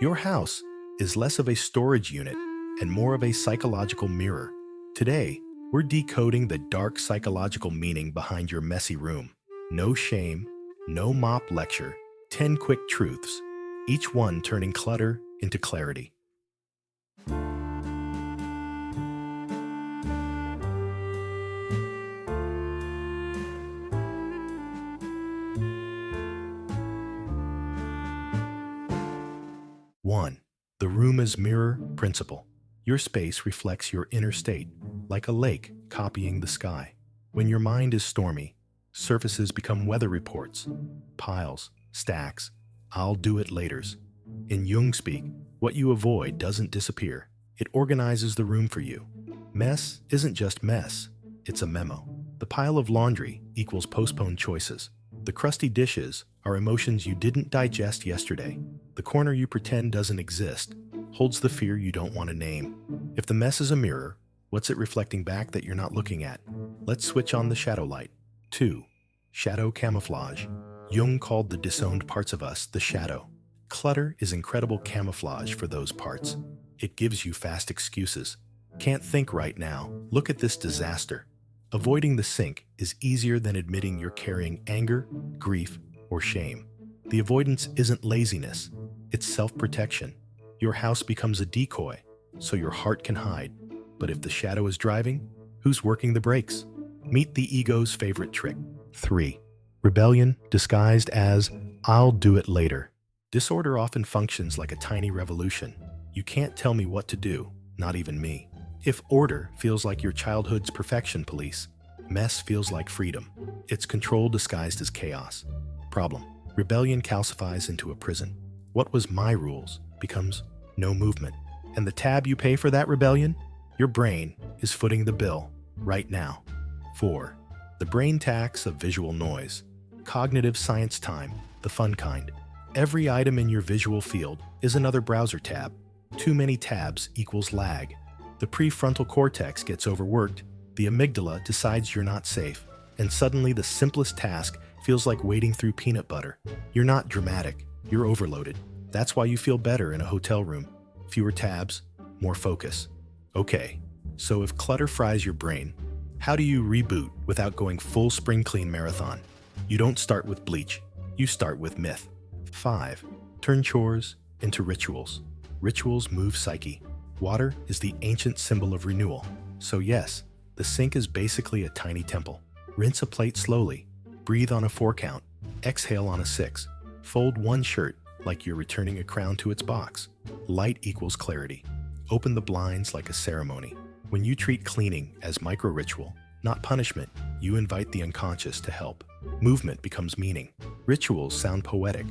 Your house is less of a storage unit and more of a psychological mirror. Today, we're decoding the dark psychological meaning behind your messy room. No shame, no mop lecture, 10 quick truths, each one turning clutter into clarity. One, the room as mirror principle. Your space reflects your inner state, like a lake copying the sky. When your mind is stormy, surfaces become weather reports, piles, stacks, I'll do it laters. In Jung speak, what you avoid doesn't disappear. It organizes the room for you. Mess isn't just mess, it's a memo. The pile of laundry equals postponed choices. The crusty dishes are emotions you didn't digest yesterday. The corner you pretend doesn't exist holds the fear you don't want to name. If the mess is a mirror, what's it reflecting back that you're not looking at? Let's switch on the shadow light. 2. Shadow camouflage. Jung called the disowned parts of us the shadow. Clutter is incredible camouflage for those parts. It gives you fast excuses. Can't think right now. Look at this disaster. Avoiding the sink is easier than admitting you're carrying anger, grief, or shame. The avoidance isn't laziness, it's self-protection. Your house becomes a decoy, so your heart can hide. But if the shadow is driving, who's working the brakes? Meet the ego's favorite trick. 3. Rebellion disguised as, I'll do it later. Disorder often functions like a tiny revolution. You can't tell me what to do, not even me. If order feels like your childhood's perfection police, mess feels like freedom. It's control disguised as chaos. Problem. Rebellion calcifies into a prison. What was my rules becomes no movement. And the tab you pay for that rebellion? Your brain is footing the bill right now. 4. The brain tax of visual noise. Cognitive science time, the fun kind. Every item in your visual field is another browser tab. Too many tabs equals lag. The prefrontal cortex gets overworked, the amygdala decides you're not safe, and suddenly the simplest task feels like wading through peanut butter. You're not dramatic, you're overloaded. That's why you feel better in a hotel room. Fewer tabs, more focus. Okay, so if clutter fries your brain, how do you reboot without going full spring clean marathon? You don't start with bleach, you start with myth. 5. Turn chores into rituals. Rituals move psyche. Water is the ancient symbol of renewal. So yes, the sink is basically a tiny temple. Rinse a plate slowly. Breathe on a 4 count. Exhale on a 6. Fold one shirt like you're returning a crown to its box. Light equals clarity. Open the blinds like a ceremony. When you treat cleaning as micro-ritual, not punishment, you invite the unconscious to help. Movement becomes meaning. Rituals sound poetic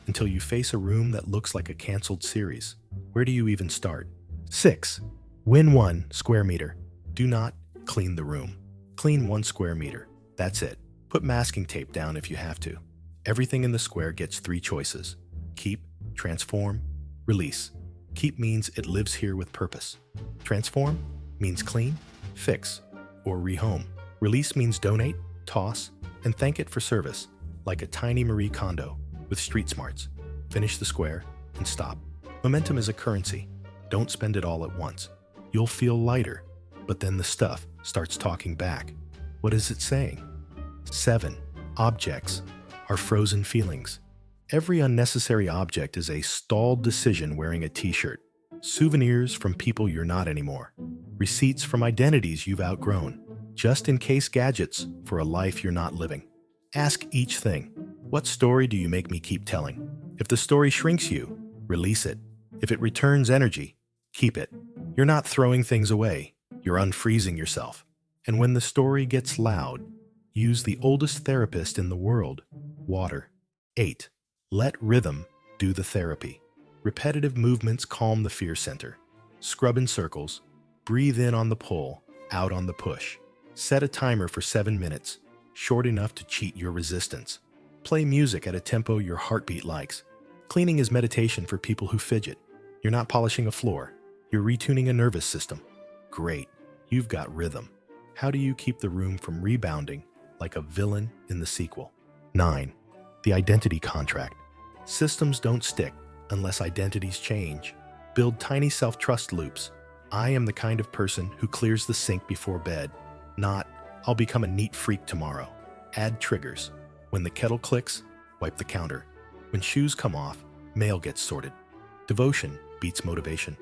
until you face a room that looks like a canceled series. Where do you even start? 6. Win 1 square meter. Do not clean the room. Clean 1 square meter. That's it. Put masking tape down if you have to. Everything in the square gets 3 choices. Keep, transform, release. Keep means it lives here with purpose. Transform means clean, fix, or rehome. Release means donate, toss, and thank it for service, like a tiny Marie Kondo with street smarts. Finish the square and stop. Momentum is a currency. Don't spend it all at once. You'll feel lighter, but then the stuff starts talking back. What is it saying? 7. Objects are frozen feelings. Every unnecessary object is a stalled decision wearing a t-shirt. Souvenirs from people you're not anymore. Receipts from identities you've outgrown. Just-in-case gadgets for a life you're not living. Ask each thing, what story do you make me keep telling? If the story shrinks you, release it. If it returns energy, keep it. You're not throwing things away, you're unfreezing yourself. And when the story gets loud, use the oldest therapist in the world, water. 8. Let rhythm do the therapy. Repetitive movements calm the fear center. Scrub in circles, breathe in on the pull, out on the push. Set a timer for 7 minutes, short enough to cheat your resistance. Play music at a tempo your heartbeat likes. Cleaning is meditation for people who fidget. You're not polishing a floor, you're retuning a nervous system. Great, you've got rhythm. How do you keep the room from rebounding like a villain in the sequel? 9. The identity contract. Systems don't stick, unless identities change. Build tiny self-trust loops. I am the kind of person who clears the sink before bed, not I'll become a neat freak tomorrow. Add triggers. When the kettle clicks, wipe the counter. When shoes come off, mail gets sorted. Devotion beats motivation.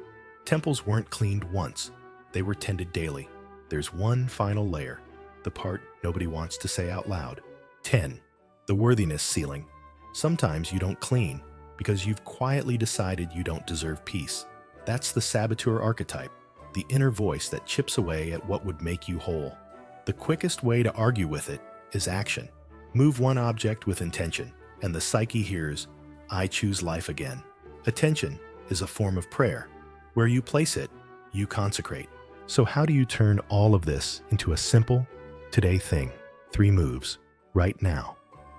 Temples weren't cleaned once. They were tended daily. There's one final layer, the part nobody wants to say out loud. 10. The worthiness ceiling. Sometimes you don't clean because you've quietly decided you don't deserve peace. That's the saboteur archetype, the inner voice that chips away at what would make you whole. The quickest way to argue with it is action. Move one object with intention, and the psyche hears, I choose life again. Attention is a form of prayer. Where you place it, you consecrate. So how do you turn all of this into a simple, today thing? 3 moves, right now.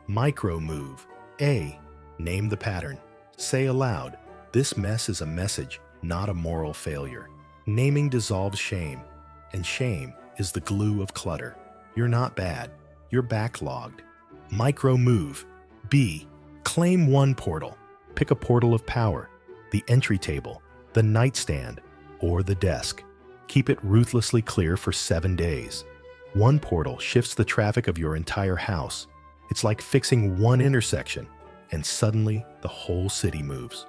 Micro move. A. Name the pattern. Say aloud, this mess is a message, not a moral failure. Naming dissolves shame, and shame is the glue of clutter. You're not bad, you're backlogged. Micro move. B. Claim one portal. Pick a portal of power, the entry table, the nightstand, or the desk. Keep it ruthlessly clear for 7 days. One portal shifts the traffic of your entire house. It's like fixing one intersection, and suddenly the whole city moves.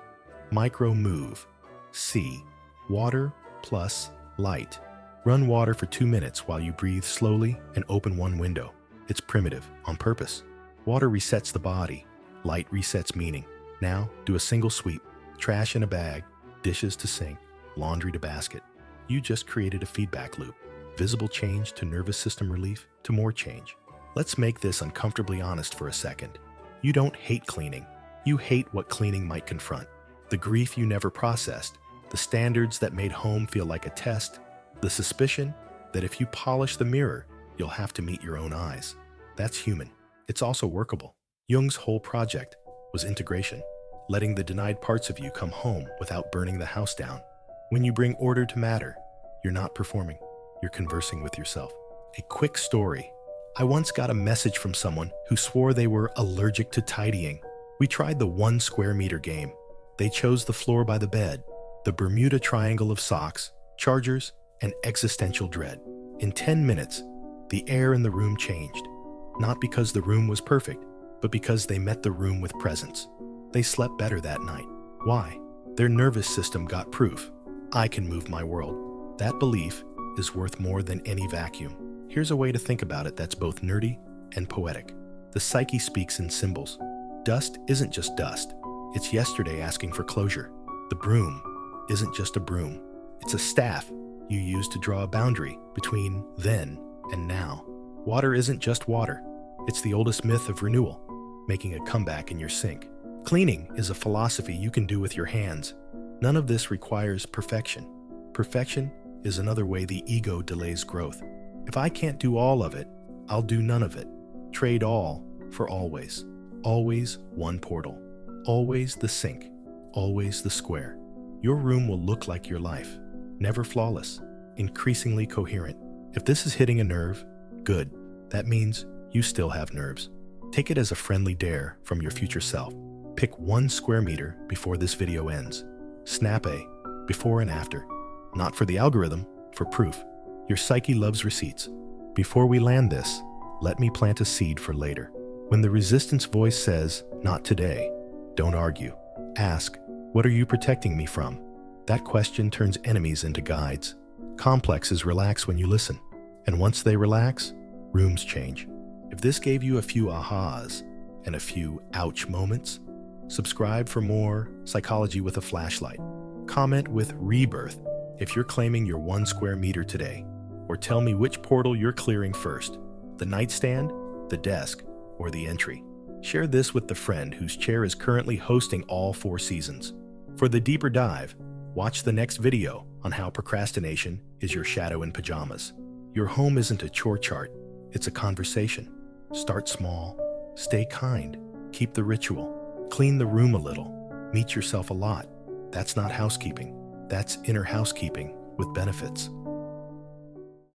Micro move. C. Water plus light. Run water for 2 minutes while you breathe slowly and open one window. It's primitive, on purpose. Water resets the body. Light resets meaning. Now, do a single sweep. Trash in a bag, dishes to sink, laundry to basket. You just created a feedback loop. Visible change to nervous system relief to more change. Let's make this uncomfortably honest for a second. You don't hate cleaning. You hate what cleaning might confront. The grief you never processed, the standards that made home feel like a test, the suspicion that if you polish the mirror, you'll have to meet your own eyes. That's human. It's also workable. Jung's whole project was integration, letting the denied parts of you come home without burning the house down. When you bring order to matter, you're not performing, you're conversing with yourself. A quick story. I once got a message from someone who swore they were allergic to tidying. We tried the 1 square meter game. They chose the floor by the bed, the Bermuda Triangle of socks, chargers, and existential dread. In 10 minutes, the air in the room changed. Not because the room was perfect, but because they met the room with presence. They slept better that night. Why? Their nervous system got proof. I can move my world. That belief is worth more than any vacuum. Here's a way to think about it that's both nerdy and poetic. The psyche speaks in symbols. Dust isn't just dust. It's yesterday asking for closure. The broom isn't just a broom. It's a staff you use to draw a boundary between then and now. Water isn't just water. It's the oldest myth of renewal, making a comeback in your sink. Cleaning is a philosophy you can do with your hands. None of this requires perfection. Perfection is another way the ego delays growth. If I can't do all of it, I'll do none of it. Trade all for always. Always one portal. Always the sink. Always the square. Your room will look like your life. Never flawless. Increasingly coherent. If this is hitting a nerve, good. That means you still have nerves. Take it as a friendly dare from your future self. Pick 1 square meter before this video ends. Snap a before and after. Not for the algorithm, for proof. Your psyche loves receipts. Before we land this, let me plant a seed for later. When the resistance voice says, not today, don't argue. Ask, what are you protecting me from? That question turns enemies into guides. Complexes relax when you listen. And once they relax, rooms change. If this gave you a few ahas and a few ouch moments, subscribe for more Psychology with a Flashlight. Comment with rebirth if you're claiming your 1 square meter today, or tell me which portal you're clearing first, the nightstand, the desk, or the entry. Share this with the friend whose chair is currently hosting all 4 seasons. For the deeper dive, watch the next video on how procrastination is your shadow in pajamas. Your home isn't a chore chart, it's a conversation. Start small, stay kind, keep the ritual, clean the room a little, meet yourself a lot. That's not housekeeping, that's inner housekeeping with benefits.